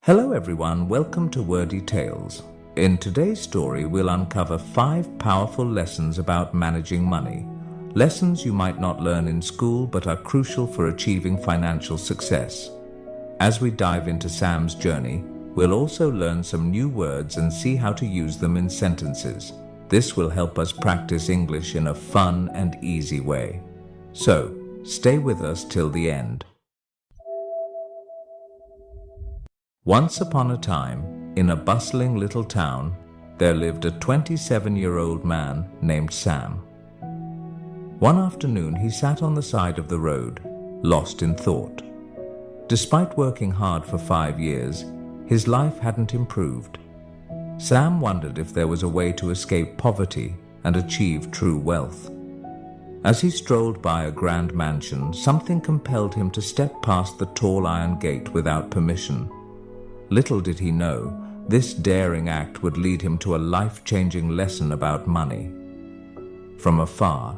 Hello everyone, welcome to Wordy Tales. In today's story, we'll uncover 5 powerful lessons about managing money. Lessons you might not learn in school but are crucial for achieving financial success. As we dive into Sam's journey, we'll also learn some new words and see how to use them in sentences. This will help us practice English in a fun and easy way. So, stay with us till the end. Once upon a time, in a bustling little town, there lived a 27-year-old man named Sam. One afternoon, he sat on the side of the road, lost in thought. Despite working hard for 5 years, his life hadn't improved. Sam wondered if there was a way to escape poverty and achieve true wealth. As he strolled by a grand mansion, something compelled him to step past the tall iron gate without permission. Little did he know, this daring act would lead him to a life-changing lesson about money. From afar,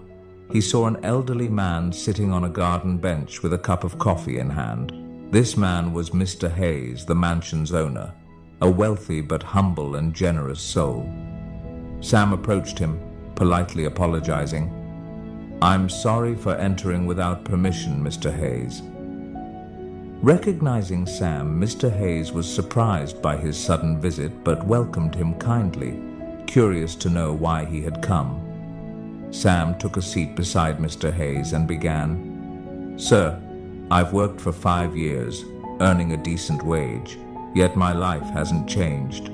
he saw an elderly man sitting on a garden bench with a cup of coffee in hand. This man was Mr. Hayes, the mansion's owner, a wealthy but humble and generous soul. Sam approached him, politely apologizing. "I'm sorry for entering without permission, Mr. Hayes." Recognizing Sam, Mr. Hayes was surprised by his sudden visit but welcomed him kindly, curious to know why he had come. Sam took a seat beside Mr. Hayes and began, "Sir, I've worked for 5 years, earning a decent wage, yet my life hasn't changed.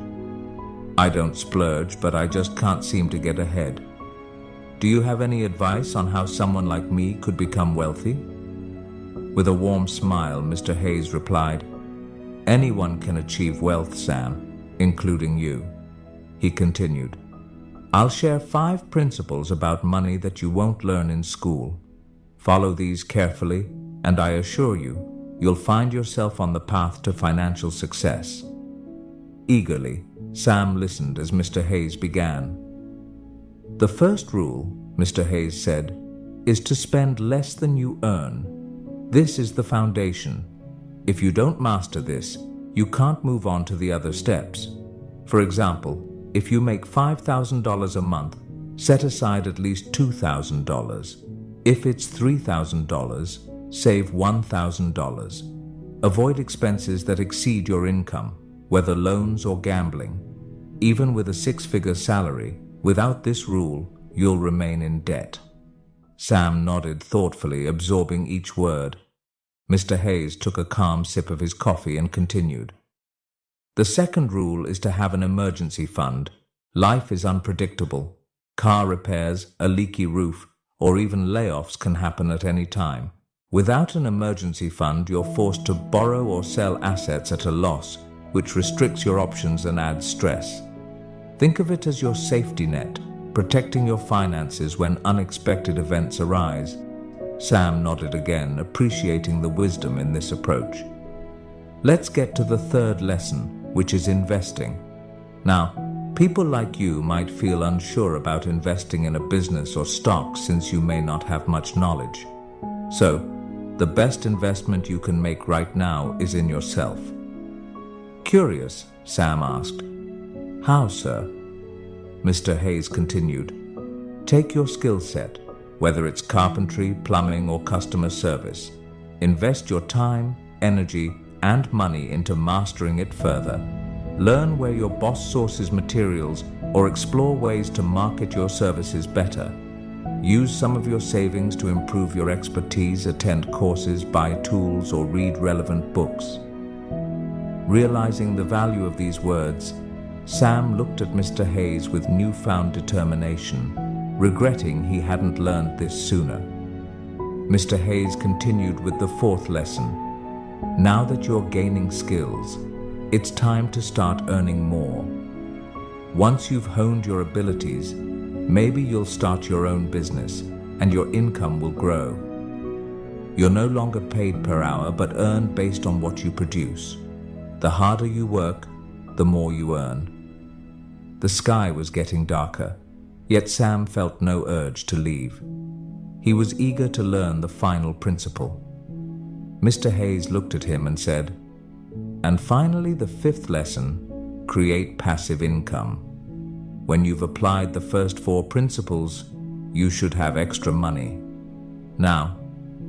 I don't splurge, but I just can't seem to get ahead. Do you have any advice on how someone like me could become wealthy?" With a warm smile, Mr. Hayes replied, "Anyone can achieve wealth, Sam, including you." He continued, "I'll share 5 principles about money that you won't learn in school. Follow these carefully, and I assure you, you'll find yourself on the path to financial success." Eagerly, Sam listened as Mr. Hayes began. "The first rule," Mr. Hayes said, "is to spend less than you earn. This is the foundation. If you don't master this, you can't move on to the other steps. For example, if you make $5,000 a month, set aside at least $2,000. If it's $3,000, save $1,000. Avoid expenses that exceed your income, whether loans or gambling. Even with a 6-figure salary, without this rule, you'll remain in debt." Sam nodded thoughtfully, absorbing each word. Mr. Hayes took a calm sip of his coffee and continued. "The second rule is to have an emergency fund. Life is unpredictable. Car repairs, a leaky roof, or even layoffs can happen at any time. Without an emergency fund, you're forced to borrow or sell assets at a loss, which restricts your options and adds stress. Think of it as your safety net, protecting your finances when unexpected events arise." Sam nodded again, appreciating the wisdom in this approach. Let's get to the third lesson, which is investing. Now, people like you might feel unsure about investing in a business or stock since you may not have much knowledge. So, the best investment you can make right now is in yourself. Curious, Sam asked. "How, sir?" Mr. Hayes continued, "Take your skill set, whether it's carpentry, plumbing, or customer service. Invest your time, energy, and money into mastering it further. Learn where your boss sources materials or explore ways to market your services better. Use some of your savings to improve your expertise, attend courses, buy tools, or read relevant books." Realizing the value of these words, Sam looked at Mr. Hayes with newfound determination, regretting he hadn't learned this sooner. Mr. Hayes continued with the 4th lesson. "Now that you're gaining skills, it's time to start earning more. Once you've honed your abilities, maybe you'll start your own business and your income will grow. You're no longer paid per hour but earn based on what you produce. The harder you work, the more you earn." The sky was getting darker, yet Sam felt no urge to leave. He was eager to learn the final principle. Mr. Hayes looked at him and said, And finally, the fifth lesson, create passive income. When you've applied the first 4 principles, you should have extra money. Now,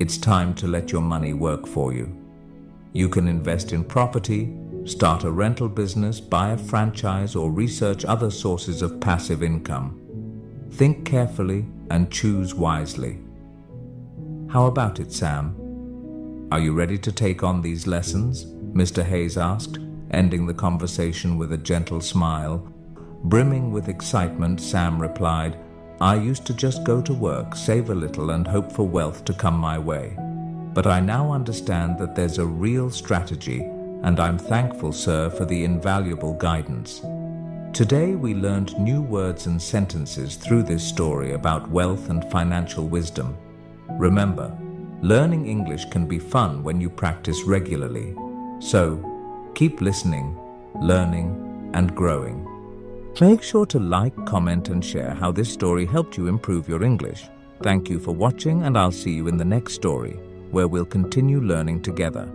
it's time to let your money work for you. You can invest in property, start a rental business, buy a franchise, or research other sources of passive income. Think carefully and choose wisely. How about it, Sam? Are you ready to take on these lessons? Mr. Hayes asked, ending the conversation with a gentle smile. Brimming with excitement, Sam replied, "I used to just go to work, save a little, and hope for wealth to come my way. But I now understand that there's a real strategy, and I'm thankful, sir, for the invaluable guidance." Today we learned new words and sentences through this story about wealth and financial wisdom. Remember, learning English can be fun when you practice regularly. So, keep listening, learning, and growing. Make sure to like, comment, and share how this story helped you improve your English. Thank you for watching, and I'll see you in the next story, where we'll continue learning together.